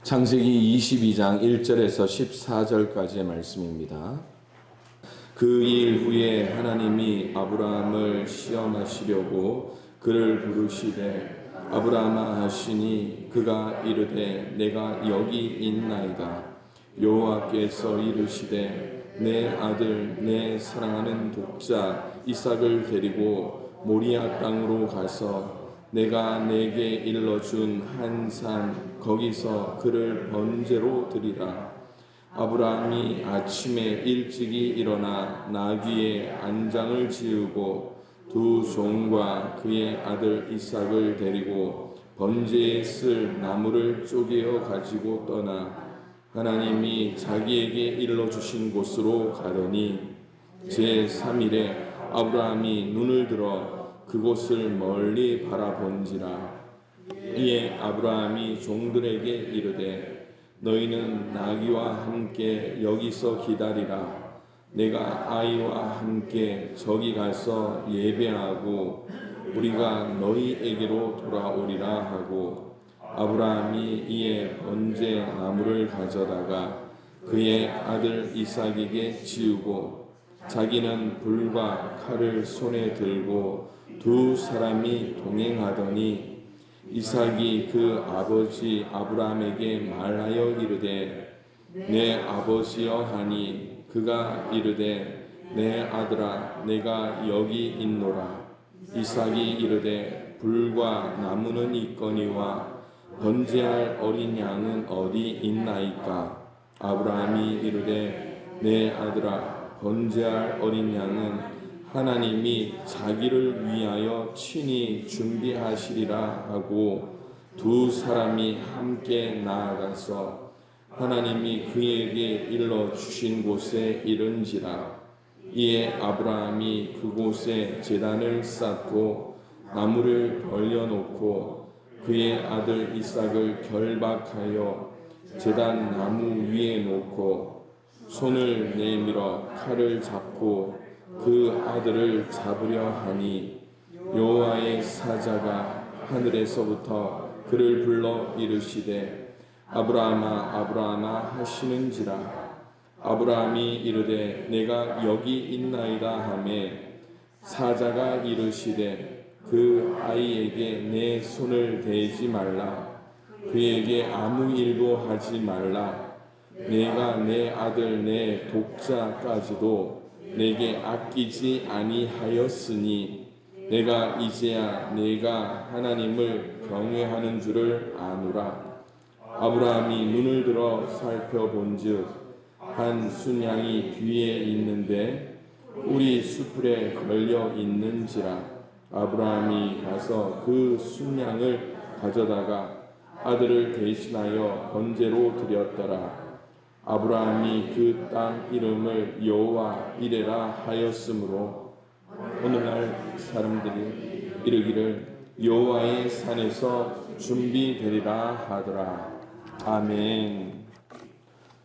창세기 22장 1절에서 14절까지의 말씀입니다. 그 일 후에 하나님이 아브라함을 시험하시려고 그를 부르시되 아브라함아 하시니 그가 이르되 내가 여기 있나이다. 여호와께서 이르시되 내 아들 내 사랑하는 독자 이삭을 데리고 모리아 땅으로 가서 내가 내게 일러준 한 산 거기서 그를 번제로 드리라. 아브라함이 아침에 일찍이 일어나 나귀의 안장을 지우고 두 종과 그의 아들 이삭을 데리고 번제에 쓸 나무를 쪼개어 가지고 떠나 하나님이 자기에게 일러주신 곳으로 가더니 제3일에 아브라함이 눈을 들어 그곳을 멀리 바라본지라. 이에 아브라함이 종들에게 이르되 너희는 나귀와 함께 여기서 기다리라. 내가 아이와 함께 저기 가서 예배하고 우리가 너희에게로 돌아오리라 하고 아브라함이 이에 번제 나무를 가져다가 그의 아들 이삭에게 지우고 자기는 불과 칼을 손에 들고 두 사람이 동행하더니 이삭이 그 아버지 아브라함에게 말하여 이르되 내 아버지여 하니 그가 이르되 내 아들아 내가 여기 있노라. 이삭이 이르되 불과 나무는 있거니와 번제할 어린 양은 어디 있나이까. 아브라함이 이르되 내 아들아 번제할 어린 양은 하나님이 자기를 위하여 친히 준비하시리라 하고 두 사람이 함께 나아가서 하나님이 그에게 일러 주신 곳에 이른지라. 이에 아브라함이 그곳에 제단을 쌓고 나무를 벌려놓고 그의 아들 이삭을 결박하여 제단 나무 위에 놓고 손을 내밀어 칼을 잡고 그 아들을 잡으려 하니 여호와의 사자가 하늘에서부터 그를 불러 이르시되 아브라함아 아브라함아 하시는지라. 아브라함이 이르되 내가 여기 있나이다 하매 사자가 이르시되 그 아이에게 내 손을 대지 말라. 그에게 아무 일도 하지 말라. 내가 내 아들 내 독자까지도 내게 아끼지 아니하였으니 내가 이제야 내가 하나님을 경외하는 줄을 아노라. 아브라함이 눈을 들어 살펴본즉 한 순양이 뒤에 있는데 우리 수풀에 걸려 있는지라. 아브라함이 가서 그 순양을 가져다가 아들을 대신하여 번제로 드렸더라. 아브라함이 그 땅 이름을 여호와 이레라 하였으므로 오늘날 사람들이 이르기를 여호와의 산에서 준비되리라 하더라. 아멘.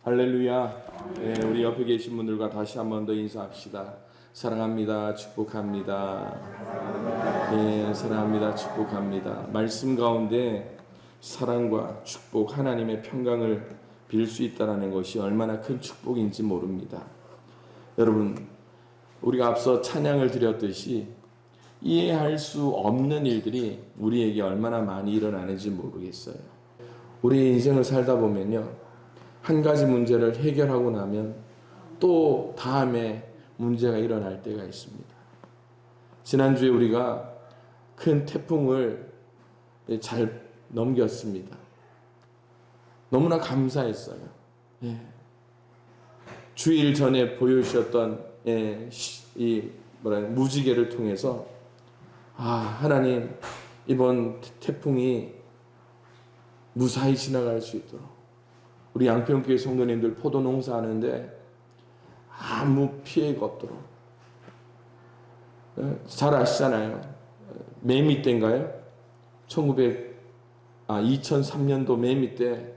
할렐루야. 네, 우리 옆에 계신 분들과 다시 한 번 더 인사합시다. 사랑합니다. 축복합니다. 네, 사랑합니다. 축복합니다. 말씀 가운데 사랑과 축복, 하나님의 평강을 빌 수 있다는 것이 얼마나 큰 축복인지 모릅니다. 여러분, 우리가 앞서 찬양을 드렸듯이 이해할 수 없는 일들이 우리에게 얼마나 많이 일어나는지 모르겠어요. 우리 인생을 살다 보면요, 한 가지 문제를 해결하고 나면 또 다음에 문제가 일어날 때가 있습니다. 지난주에 우리가 큰 태풍을 잘 넘겼습니다. 너무나 감사했어요. 예. 주일 전에 보여주셨던 이 무지개를 통해서 하나님 이번 태풍이 무사히 지나갈 수 있도록 우리 양평교회 성도님들 포도 농사하는데 아무 피해가 없도록 잘 아시잖아요. 매미 때인가요? 2003년도 매미 때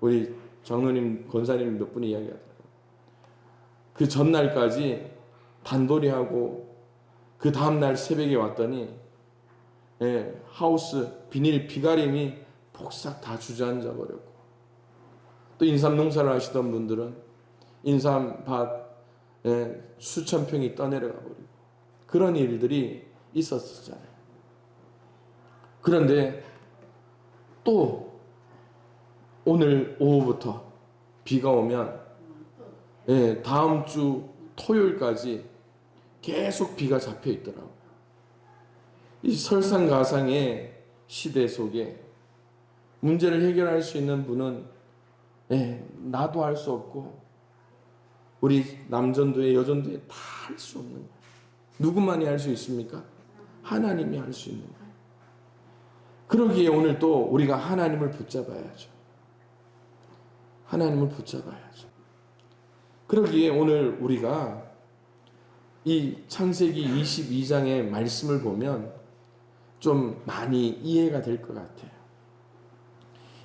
우리 장로님, 권사님 몇 분이 이야기하더라고요. 그 전날까지 단돌이하고 그 다음날 새벽에 왔더니 하우스 비닐 비가림이 폭삭 다 주저앉아 버렸고 또 인삼 농사를 하시던 분들은 인삼밭 수천 평이 떠내려가 버리고 그런 일들이 있었잖아요. 그런데 또 오늘 오후부터 비가 오면 다음 주 토요일까지 계속 비가 잡혀 있더라고요. 이 설상가상의 시대 속에 문제를 해결할 수 있는 분은 나도 할 수 없고 우리 남전도회 여전도회 다 할 수 없는 거예요. 누구만이 할 수 있습니까? 하나님이 할 수 있는 거예요. 그러기에 오늘 또 우리가 하나님을 붙잡아야죠. 하나님을 붙잡아야죠. 그러기에 오늘 우리가 이 창세기 22장의 말씀을 보면 좀 많이 이해가 될 것 같아요.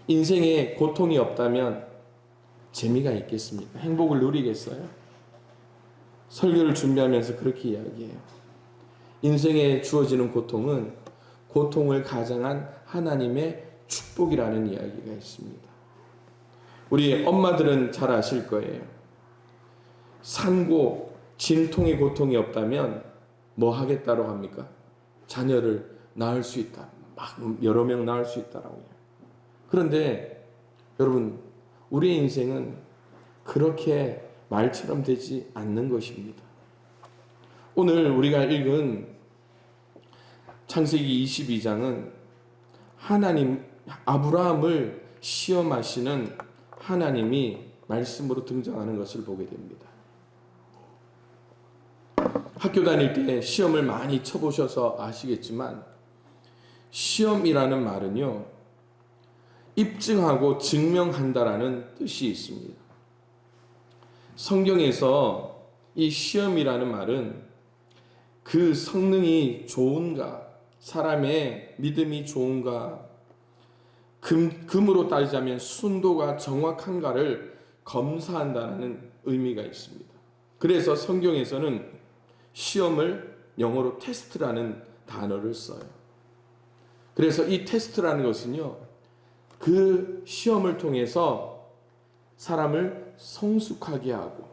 인생에 고통이 없다면 재미가 있겠습니까? 행복을 누리겠어요? 설교를 준비하면서 그렇게 이야기해요. 인생에 주어지는 고통은 고통을 가장한 하나님의 축복이라는 이야기가 있습니다. 우리 엄마들은 잘 아실 거예요. 산고, 진통의 고통이 없다면 뭐 하겠다고 합니까? 자녀를 낳을 수 있다. 막 여러 명 낳을 수 있다라고 해요. 그런데 여러분, 우리의 인생은 그렇게 말처럼 되지 않는 것입니다. 오늘 우리가 읽은 창세기 22장은 하나님, 아브라함을 시험하시는 하나님이 말씀으로 등장하는 것을 보게 됩니다. 학교 다닐 때 시험을 많이 쳐보셔서 아시겠지만 시험이라는 말은요, 입증하고 증명한다라는 뜻이 있습니다. 성경에서 이 시험이라는 말은 그 성능이 좋은가, 사람의 믿음이 좋은가, 금으로 따지자면 순도가 정확한가를 검사한다는 의미가 있습니다. 그래서 성경에서는 시험을 영어로 테스트라는 단어를 써요. 그래서 이 테스트라는 것은요, 그 시험을 통해서 사람을 성숙하게 하고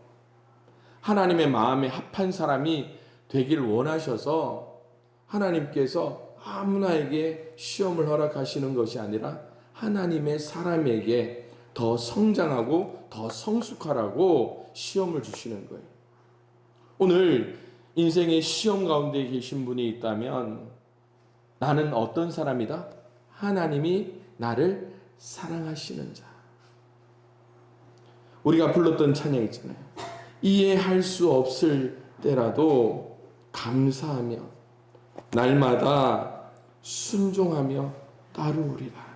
하나님의 마음에 합한 사람이 되길 원하셔서 하나님께서 아무나에게 시험을 허락하시는 것이 아니라 하나님의 사람에게 더 성장하고 더 성숙하라고 시험을 주시는 거예요. 오늘 인생의 시험 가운데 계신 분이 있다면 나는 어떤 사람이다? 하나님이 나를 사랑하시는 자. 우리가 불렀던 찬양 있잖아요. 이해할 수 없을 때라도 감사하며 날마다 순종하며 따르우리라.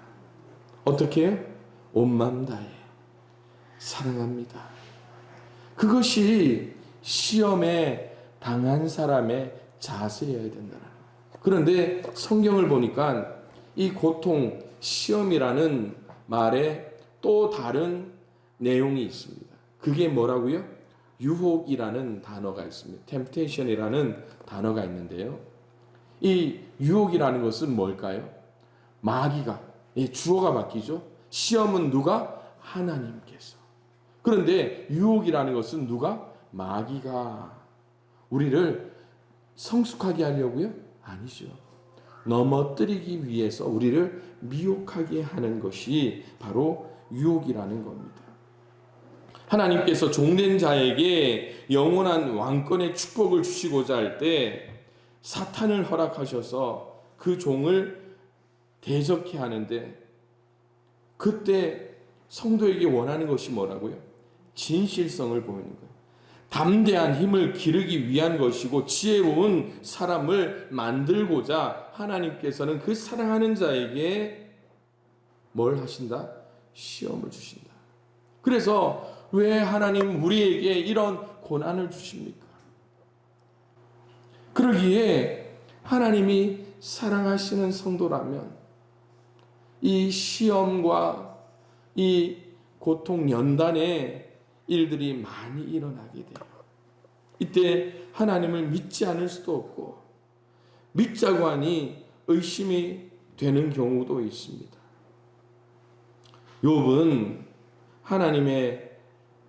어떻게 해요? 온 마음 다해 사랑합니다. 그것이 시험에 당한 사람의 자세여야 된다는 거예요. 그런데 성경을 보니까 이 고통, 시험이라는 말에 또 다른 내용이 있습니다. 그게 뭐라고요? 유혹이라는 단어가 있습니다. temptation이라는 단어가 있는데요. 이 유혹이라는 것은 뭘까요? 마귀가, 주어가 바뀌죠. 시험은 누가? 하나님께서. 그런데 유혹이라는 것은 누가? 마귀가 우리를 성숙하게 하려고요? 아니죠. 넘어뜨리기 위해서 우리를 미혹하게 하는 것이 바로 유혹이라는 겁니다. 하나님께서 종된 자에게 영원한 왕권의 축복을 주시고자 할 때 사탄을 허락하셔서 그 종을 대적해 하는데, 그때 성도에게 원하는 것이 뭐라고요? 진실성을 보이는 거예요. 담대한 힘을 기르기 위한 것이고 지혜로운 사람을 만들고자 하나님께서는 그 사랑하는 자에게 뭘 하신다? 시험을 주신다. 그래서 왜 하나님 우리에게 이런 고난을 주십니까? 그러기에 하나님이 사랑하시는 성도라면 이 시험과 이 고통 연단의 일들이 많이 일어나게 돼요. 이때 하나님을 믿지 않을 수도 없고 믿자고 하니 의심이 되는 경우도 있습니다. 욥은 하나님에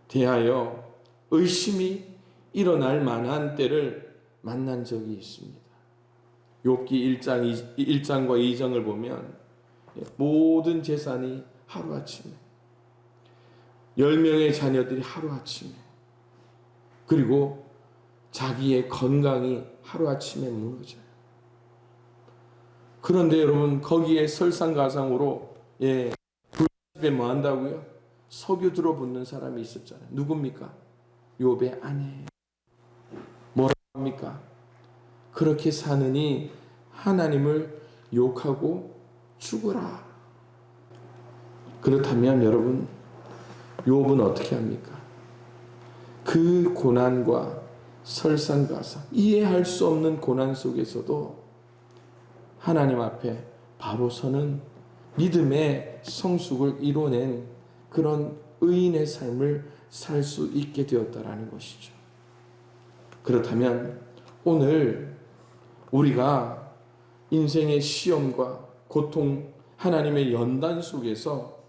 대하여 의심이 일어날 만한 때를 만난 적이 있습니다. 욥기 1장과 2장을 보면 모든 재산이 하루아침에 10명의 자녀들이 하루아침에 그리고 자기의 건강이 하루아침에 무너져요. 그런데 여러분 거기에 설상가상으로 불집에 뭐 한다고요? 석유 들어붙는 사람이 있었잖아요. 누굽니까? 욥의 아내. 뭐라고 합니까? 그렇게 사느니 하나님을 욕하고 죽어라. 그렇다면 여러분 욥은 어떻게 합니까? 그 고난과 설상가상 이해할 수 없는 고난 속에서도 하나님 앞에 바로 서는 믿음의 성숙을 이뤄낸 그런 의인의 삶을 살 수 있게 되었다라는 것이죠. 그렇다면 오늘 우리가 인생의 시험과 고통, 하나님의 연단 속에서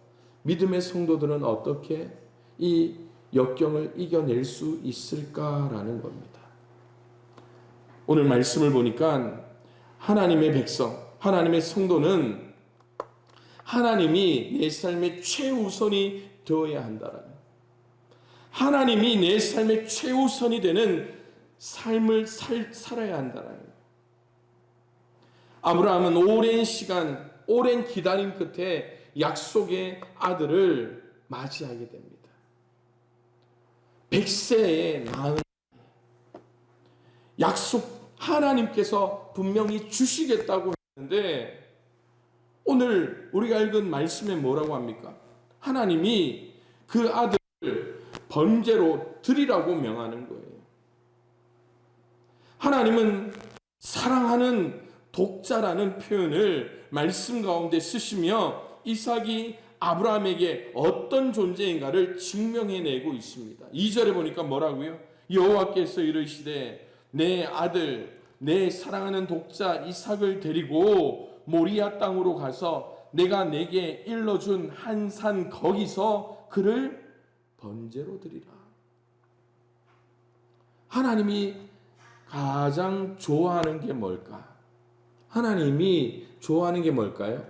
믿음의 성도들은 어떻게 이 역경을 이겨낼 수 있을까라는 겁니다. 오늘 말씀을 보니까 하나님의 백성, 하나님의 성도는 하나님이 내 삶의 최우선이 되어야 한다라는, 하나님이 내 삶의 최우선이 되는 삶을 살아야 한다라는. 아브라함은 오랜 시간, 오랜 기다림 끝에 약속의 아들을 맞이하게 됩니다. 100세에 낳은 약속 하나님께서 분명히 주시겠다고 했는데 오늘 우리가 읽은 말씀에 뭐라고 합니까? 하나님이 그 아들을 번제로 드리라고 명하는 거예요. 하나님은 사랑하는 독자라는 표현을 말씀 가운데 쓰시며 이삭이 아브라함에게 어떤 존재인가를 증명해내고 있습니다. 2절에 보니까 뭐라고요? 여호와께서 이르시되 내 아들 내 사랑하는 독자 이삭을 데리고 모리아 땅으로 가서 내가 내게 일러준 한 산 거기서 그를 번제로 드리라. 하나님이 가장 좋아하는 게 뭘까? 하나님이 좋아하는 게 뭘까요?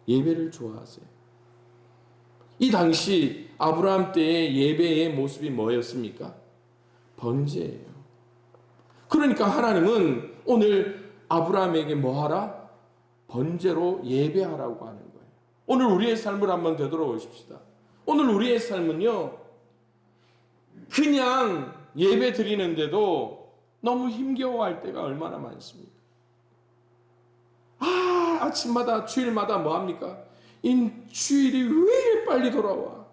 예배를 좋아하세요. 이 당시 아브라함 때의 예배의 모습이 뭐였습니까? 번제예요. 그러니까 하나님은 오늘 아브라함에게 뭐 하라? 번제로 예배하라고 하는 거예요. 오늘 우리의 삶을 한번 되돌아보십시다. 오늘 우리의 삶은요, 그냥 예배 드리는데도 너무 힘겨워할 때가 얼마나 많습니까? 아침마다 주일마다 뭐 합니까? 이 주일이 왜 이렇게 빨리 돌아와?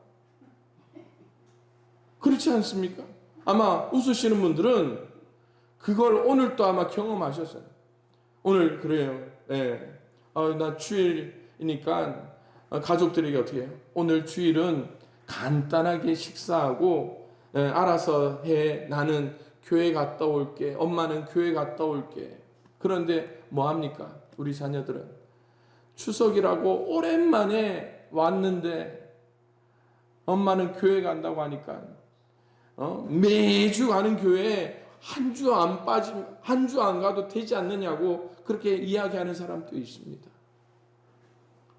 그렇지 않습니까? 아마 웃으시는 분들은 그걸 오늘 또 아마 경험하셨어요. 오늘 그래요. 나 주일이니까 가족들에게 어떻게 해요? 오늘 주일은 간단하게 식사하고 알아서 해. 나는 교회 갔다 올게. 엄마는 교회 갔다 올게. 그런데 뭐 합니까? 우리 자녀들은 추석이라고 오랜만에 왔는데 엄마는 교회 간다고 하니까 매주 가는 교회에 한 주 안 가도 되지 않느냐고 그렇게 이야기하는 사람도 있습니다.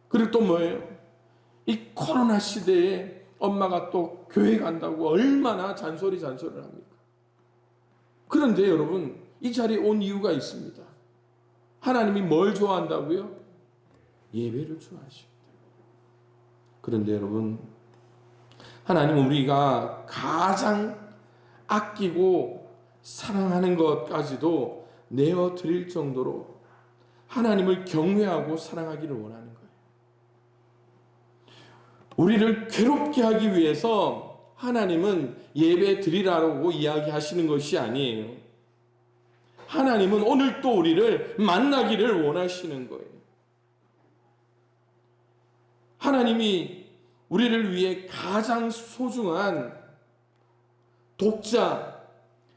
그리고 또 뭐예요? 이 코로나 시대에 엄마가 또 교회 간다고 얼마나 잔소리를 합니까? 그런데 여러분 이 자리에 온 이유가 있습니다. 하나님이 뭘 좋아한다고요? 예배를 좋아하십니다. 그런데 여러분 하나님은 우리가 가장 아끼고 사랑하는 것까지도 내어드릴 정도로 하나님을 경외하고 사랑하기를 원하는 거예요. 우리를 괴롭게 하기 위해서 하나님은 예배 드리라고 이야기하시는 것이 아니에요. 하나님은 오늘 또 우리를 만나기를 원하시는 거예요. 하나님이 우리를 위해 가장 소중한 독자,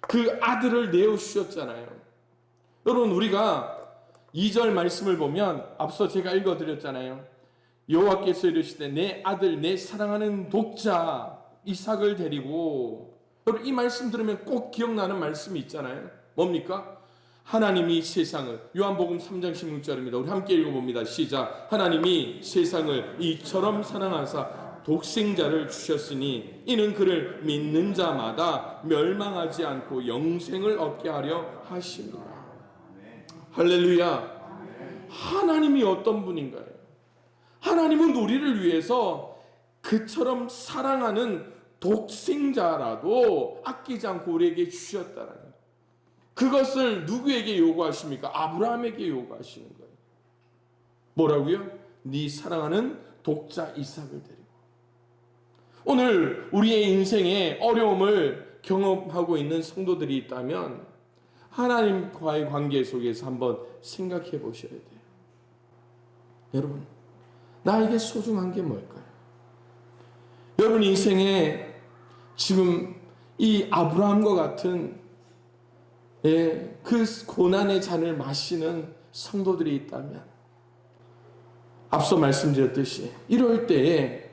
그 아들을 내어주셨잖아요. 여러분 우리가 2절 말씀을 보면 앞서 제가 읽어드렸잖아요. 여호와께서 이르시되 내 아들 내 사랑하는 독자 이삭을 데리고, 여러분 이 말씀 들으면 꼭 기억나는 말씀이 있잖아요. 뭡니까? 하나님이 세상을, 요한복음 3장 16절입니다. 우리 함께 읽어봅니다. 시작. 하나님이 세상을 이처럼 사랑하사 독생자를 주셨으니 이는 그를 믿는 자마다 멸망하지 않고 영생을 얻게 하려 하십니다. 할렐루야. 하나님이 어떤 분인가요? 하나님은 우리를 위해서 그처럼 사랑하는 독생자라도 아끼지 않고 우리에게 주셨다라는 거예요. 그것을 누구에게 요구하십니까? 아브라함에게 요구하시는 거예요. 뭐라고요? 네 사랑하는 독자 이삭을 데리고. 오늘 우리의 인생에 어려움을 경험하고 있는 성도들이 있다면 하나님과의 관계 속에서 한번 생각해 보셔야 돼요. 여러분, 나에게 소중한 게 뭘까요? 여러분 인생에 지금 이 아브라함과 같은 그 고난의 잔을 마시는 성도들이 있다면, 앞서 말씀드렸듯이 이럴 때에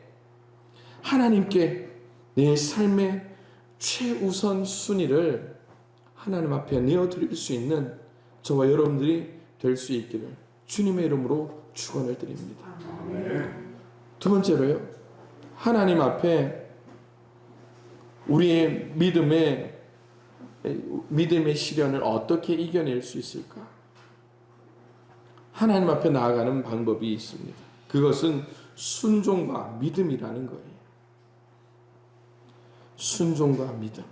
하나님께 내 삶의 최우선 순위를 하나님 앞에 내어드릴 수 있는 저와 여러분들이 될 수 있기를 주님의 이름으로 축원을 드립니다. 두 번째로요, 하나님 앞에 우리의 믿음의 시련을 어떻게 이겨낼 수 있을까? 하나님 앞에 나아가는 방법이 있습니다. 그것은 순종과 믿음이라는 거예요. 순종과 믿음.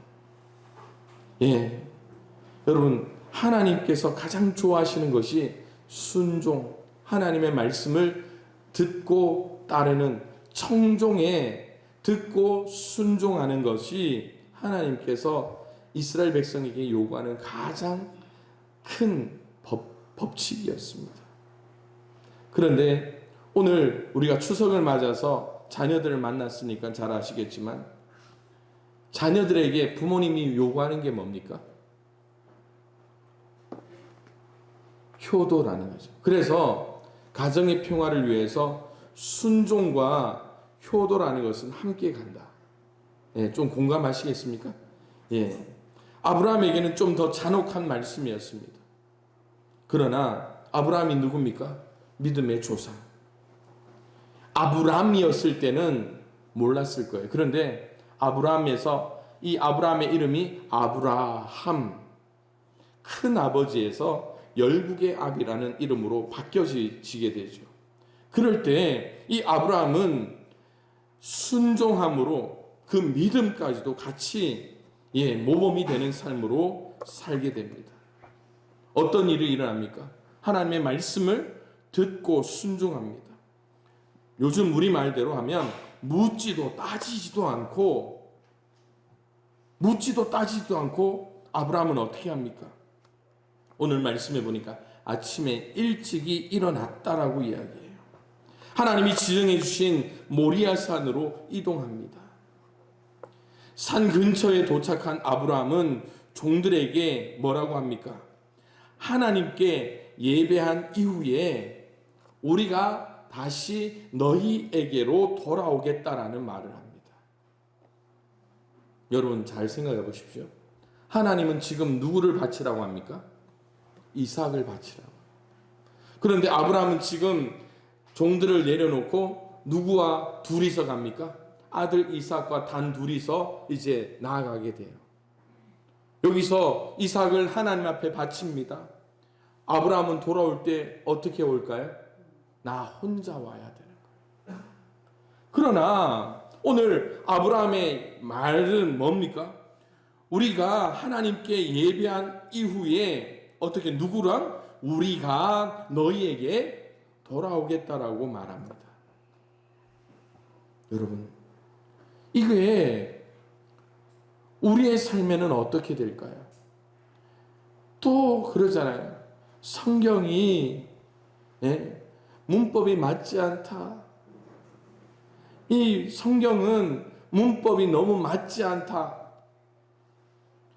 예, 여러분 하나님께서 가장 좋아하시는 것이 순종, 하나님의 말씀을 듣고 따르는 청종에 듣고 순종하는 것이 하나님께서 이스라엘 백성에게 요구하는 가장 큰 법칙이었습니다. 그런데 오늘 우리가 추석을 맞아서 자녀들을 만났으니까 잘 아시겠지만, 자녀들에게 부모님이 요구하는 게 뭡니까? 효도라는 거죠. 그래서 가정의 평화를 위해서 순종과 효도라는 것은 함께 간다. 예, 좀 공감하시겠습니까? 예. 아브라함에게는 좀 더 잔혹한 말씀이었습니다. 그러나 아브라함이 누굽니까? 믿음의 조상. 아브라함이었을 때는 몰랐을 거예요. 그런데 아브라함에서 이 아브라함의 이름이 아브라함, 큰 아버지에서 열국의 압이라는 이름으로 바뀌어지게 되죠. 그럴 때 이 아브라함은 순종함으로 그 믿음까지도 같이 모범이 되는 삶으로 살게 됩니다. 어떤 일이 일어납니까? 하나님의 말씀을 듣고 순종합니다. 요즘 우리 말대로 하면 묻지도 따지지도 않고 아브라함은 어떻게 합니까? 오늘 말씀해 보니까 아침에 일찍이 일어났다라고 이야기해요. 하나님이 지정해 주신 모리아산으로 이동합니다. 산 근처에 도착한 아브라함은 종들에게 뭐라고 합니까? 하나님께 예배한 이후에 우리가 다시 너희에게로 돌아오겠다라는 말을 합니다. 여러분 잘 생각해 보십시오. 하나님은 지금 누구를 바치라고 합니까? 이삭을 바치라고. 그런데 아브라함은 지금 종들을 내려놓고 누구와 둘이서 갑니까? 아들 이삭과 단 둘이서 이제 나아가게 돼요. 여기서 이삭을 하나님 앞에 바칩니다. 아브라함은 돌아올 때 어떻게 올까요? 나 혼자 와야 되는 거예요. 그러나 오늘 아브라함의 말은 뭡니까? 우리가 하나님께 예배한 이후에 어떻게 누구랑? 우리가 너희에게 돌아오겠다라고 말합니다. 여러분, 이게 우리의 삶에는 어떻게 될까요? 또 그러잖아요. 성경이 문법이 맞지 않다. 이 성경은 문법이 너무 맞지 않다.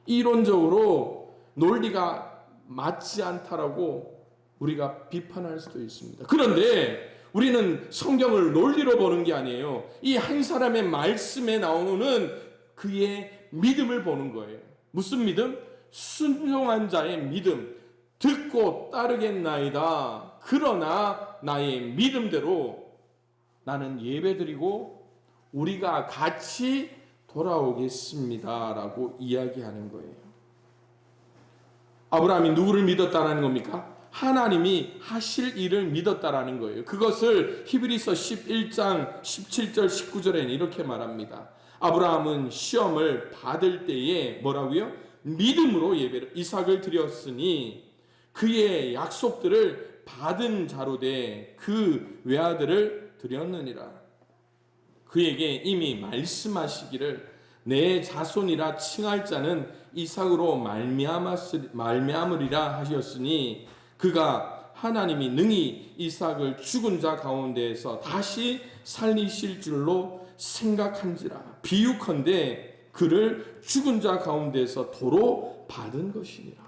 이론적으로 논리가 맞지 않다라고 우리가 비판할 수도 있습니다. 그런데 우리는 성경을 논리로 보는 게 아니에요. 이 한 사람의 말씀에 나오는 그의 믿음을 보는 거예요. 무슨 믿음? 순종한 자의 믿음. 듣고 따르겠나이다. 그러나 나의 믿음대로 나는 예배드리고 우리가 같이 돌아오겠습니다. 라고 이야기하는 거예요. 아브라함이 누구를 믿었다는 겁니까? 하나님이 하실 일을 믿었다라는 거예요. 그것을 히브리서 11장 17절 19절에는 이렇게 말합니다. 아브라함은 시험을 받을 때에 뭐라고요? 믿음으로 이삭을 드렸으니 그의 약속들을 받은 자로 돼 그 외아들을 드렸느니라. 그에게 이미 말씀하시기를 내 자손이라 칭할 자는 이삭으로 말미암으리라 하셨으니 그가 하나님이 능히 이삭을 죽은 자 가운데에서 다시 살리실 줄로 생각한지라. 비유컨대 그를 죽은 자 가운데서 도로 받은 것이니라.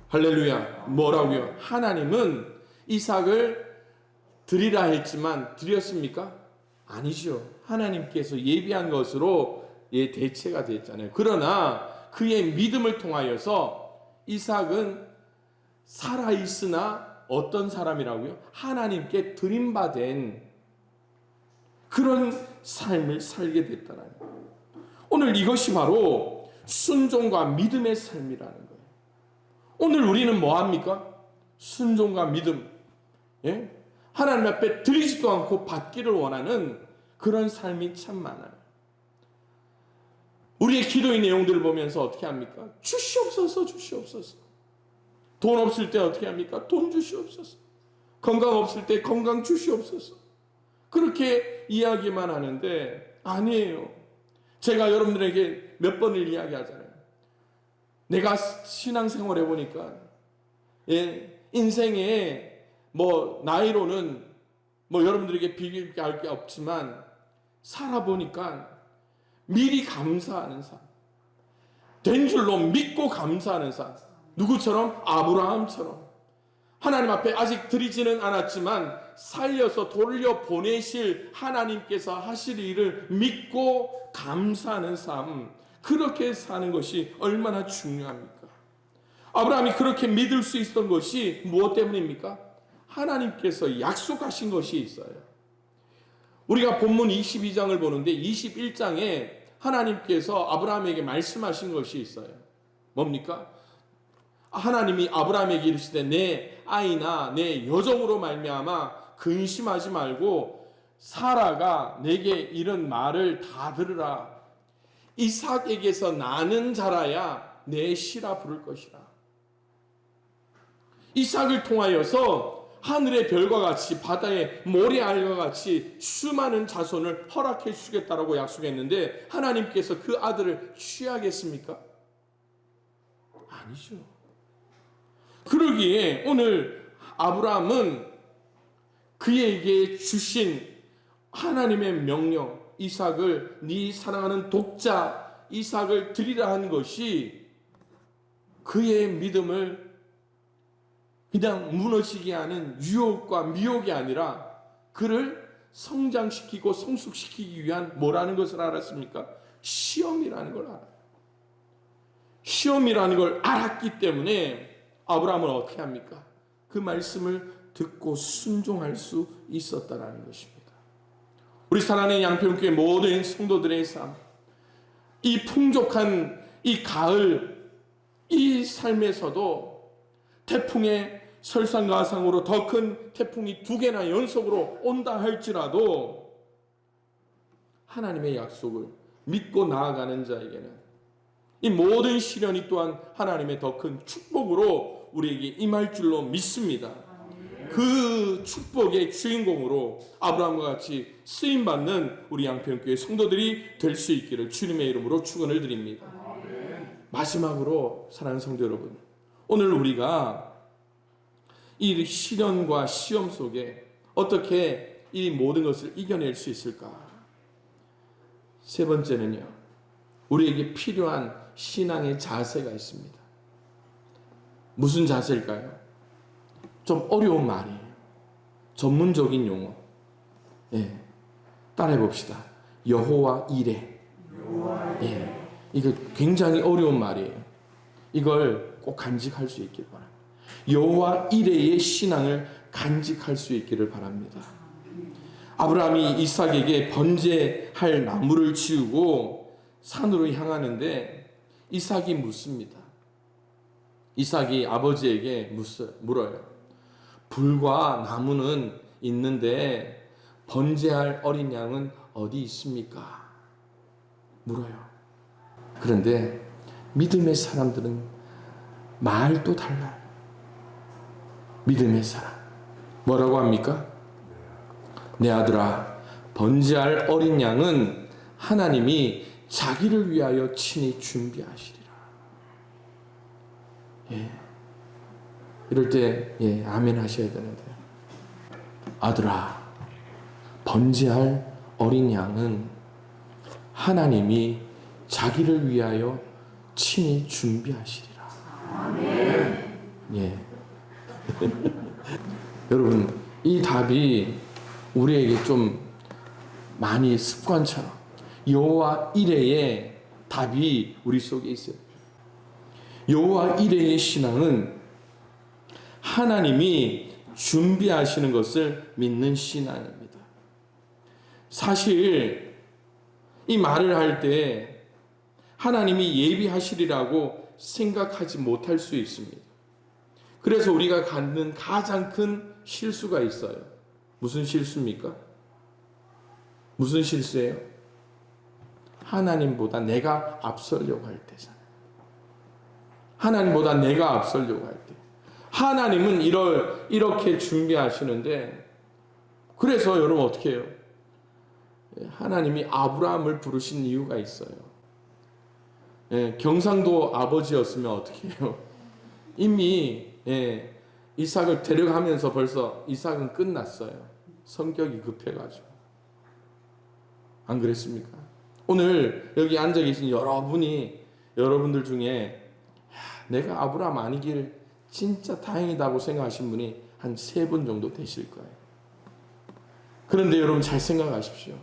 할렐루야. 뭐라고요? 하나님은 이삭을 드리라 했지만 드렸습니까? 아니죠. 하나님께서 예비한 것으로 대체가 됐잖아요. 그러나 그의 믿음을 통하여서 이삭은 살아있으나 어떤 사람이라고요? 하나님께 드림받은 그런 삶을 살게 됐다는 거예요. 오늘 이것이 바로 순종과 믿음의 삶이라는 거예요. 오늘 우리는 뭐합니까? 순종과 믿음. 예? 하나님 앞에 드리지도 않고 받기를 원하는 그런 삶이 참 많아요. 우리의 기도의 내용들을 보면서 어떻게 합니까? 주시옵소서, 주시옵소서. 돈 없을 때 어떻게 합니까? 돈 주시옵소서. 건강 없을 때 건강 주시옵소서. 그렇게 이야기만 하는데 아니에요. 제가 여러분들에게 몇 번을 이야기하잖아요. 내가 신앙생활 해보니까 인생에 나이로는 여러분들에게 비교할 게 없지만 살아보니까 미리 감사하는 삶, 된 줄로 믿고 감사하는 삶. 누구처럼? 아브라함처럼. 하나님 앞에 아직 드리지는 않았지만 살려서 돌려보내실 하나님께서 하실 일을 믿고 감사하는 삶. 그렇게 사는 것이 얼마나 중요합니까? 아브라함이 그렇게 믿을 수 있었던 것이 무엇 때문입니까? 하나님께서 약속하신 것이 있어요. 우리가 본문 22장을 보는데 21장에 하나님께서 아브라함에게 말씀하신 것이 있어요. 뭡니까? 하나님이 아브라함에게 이르시되 내 아이나 내 여종으로 말미암아 근심하지 말고 사라가 내게 이런 말을 다 들으라. 이삭에게서 나는 자라야 내 시라 부를 것이라. 이삭을 통하여서 하늘의 별과 같이 바다의 모래알과 같이 수많은 자손을 허락해 주겠다라고 약속했는데 하나님께서 그 아들을 취하겠습니까? 아니죠. 그러기에 오늘 아브라함은 그에게 주신 하나님의 명령, 이삭을 네 사랑하는 독자 이삭을 드리라 하는 것이 그의 믿음을 그냥 무너지게 하는 유혹과 미혹이 아니라 그를 성장시키고 성숙시키기 위한 뭐라는 것을 알았습니까? 시험이라는 걸 알아요. 시험이라는 걸 알았기 때문에 아브라함은 어떻게 합니까? 그 말씀을 듣고 순종할 수 있었다라는 것입니다. 우리 사랑하는 양평교회 모든 성도들의 삶, 이 풍족한 이 가을, 이 삶에서도 태풍의 설상가상으로 더 큰 태풍이 2개나 연속으로 온다 할지라도 하나님의 약속을 믿고 나아가는 자에게는 이 모든 시련이 또한 하나님의 더 큰 축복으로 우리에게 임할 줄로 믿습니다. 그 축복의 주인공으로 아브라함과 같이 쓰임받는 우리 양평교회 성도들이 될 수 있기를 주님의 이름으로 축원을 드립니다. 마지막으로 사랑하는 성도 여러분, 오늘 우리가 이 시련과 시험 속에 어떻게 이 모든 것을 이겨낼 수 있을까? 세 번째는요, 우리에게 필요한 신앙의 자세가 있습니다. 무슨 자세일까요? 좀 어려운 말이에요. 전문적인 용어. 예. 따라해 봅시다. 여호와 이레. 예. 이거 굉장히 어려운 말이에요. 이걸 꼭 간직할 수 있길 바랍니다. 여호와 이레의 신앙을 간직할 수 있기를 바랍니다. 아브라함이 이삭에게 번제할 나무를 지우고 산으로 향하는데 이삭이 묻습니다. 이삭이 아버지에게 물어요. 불과 나무는 있는데 번제할 어린 양은 어디 있습니까? 물어요. 그런데 믿음의 사람들은 말도 달라요. 믿음의 사람. 뭐라고 합니까? 내 아들아, 번제할 어린 양은 하나님이 자기를 위하여 친히 준비하시리라. 예. 이럴 때, 예, 아멘 하셔야 되는데. 아들아, 번제할 어린 양은 하나님이 자기를 위하여 친히 준비하시리라. 아멘. 예. 여러분, 이 답이 우리에게 좀 많이 습관처럼 여호와 이레의 답이 우리 속에 있어요. 여호와 이레의 신앙은 하나님이 준비하시는 것을 믿는 신앙입니다. 사실 이 말을 할 때 하나님이 예비하시리라고 생각하지 못할 수 있습니다. 그래서 우리가 갖는 가장 큰 실수가 있어요. 무슨 실수입니까? 무슨 실수예요? 하나님보다 내가 앞서려고 할 때잖아요. 하나님보다 내가 앞서려고 할 때. 하나님은 이렇게 준비하시는데, 그래서 여러분 어떻게 해요? 하나님이 아브라함을 부르신 이유가 있어요. 예, 경상도 아버지였으면 어떻게 해요? 이미 이삭을 데려가면서 벌써 이삭은 끝났어요. 성격이 급해가지고. 안 그랬습니까? 오늘 여기 앉아 계신 여러분들 중에 내가 아브라함 아니길 진짜 다행이다고 생각하신 분이 한 3분 정도 되실 거예요. 그런데 여러분 잘 생각하십시오.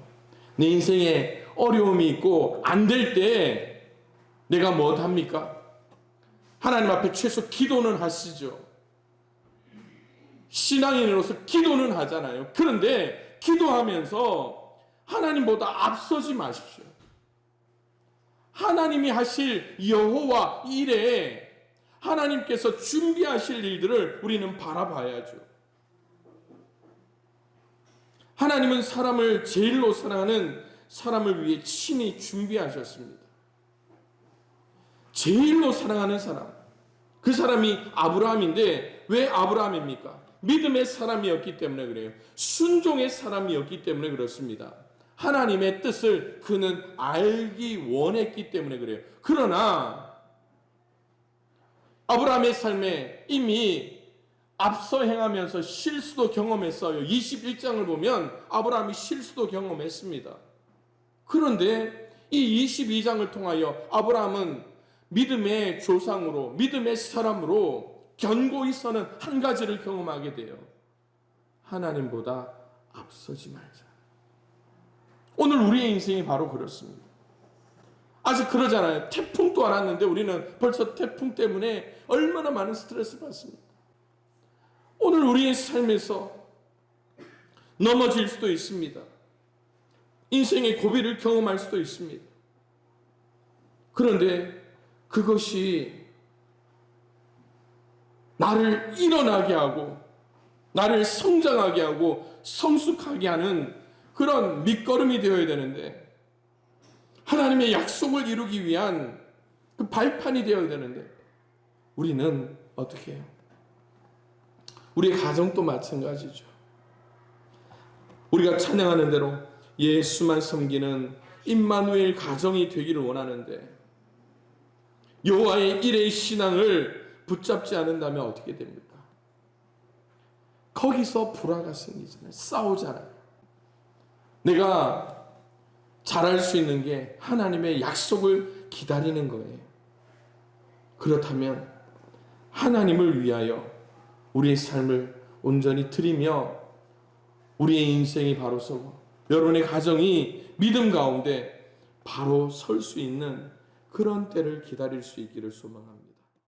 내 인생에 어려움이 있고 안 될 때 내가 뭐 합니까? 하나님 앞에 최소 기도는 하시죠. 신앙인으로서 기도는 하잖아요. 그런데 기도하면서 하나님보다 앞서지 마십시오. 하나님이 하실 여호와 일에 하나님께서 준비하실 일들을 우리는 바라봐야죠. 하나님은 사람을 제일로 사랑하는 사람을 위해 친히 준비하셨습니다. 제일로 사랑하는 사람. 그 사람이 아브라함인데 왜 아브라함입니까? 믿음의 사람이었기 때문에 그래요. 순종의 사람이었기 때문에 그렇습니다. 하나님의 뜻을 그는 알기 원했기 때문에 그래요. 그러나 아브라함의 삶에 이미 앞서 행하면서 실수도 경험했어요. 21장을 보면 아브라함이 실수도 경험했습니다. 그런데 이 22장을 통하여 아브라함은 믿음의 조상으로, 믿음의 사람으로 견고히 서는 한 가지를 경험하게 돼요. 하나님보다 앞서지 말자. 오늘 우리의 인생이 바로 그렇습니다. 아직 그러잖아요. 태풍도 안 왔는데 우리는 벌써 태풍 때문에 얼마나 많은 스트레스를 받습니까? 오늘 우리의 삶에서 넘어질 수도 있습니다. 인생의 고비를 경험할 수도 있습니다. 그런데 그것이 나를 일어나게 하고 나를 성장하게 하고 성숙하게 하는 그런 밑거름이 되어야 되는데, 하나님의 약속을 이루기 위한 그 발판이 되어야 되는데 우리는 어떻게 해요? 우리의 가정도 마찬가지죠. 우리가 찬양하는 대로 예수만 섬기는 임마누엘 가정이 되기를 원하는데 여호와의 일의 신앙을 붙잡지 않는다면 어떻게 됩니까? 거기서 불화가 생기잖아요. 싸우잖아요. 내가 잘할 수 있는 게 하나님의 약속을 기다리는 거예요. 그렇다면 하나님을 위하여 우리의 삶을 온전히 드리며 우리의 인생이 바로 서고 여러분의 가정이 믿음 가운데 바로 설 수 있는 그런 때를 기다릴 수 있기를 소망합니다.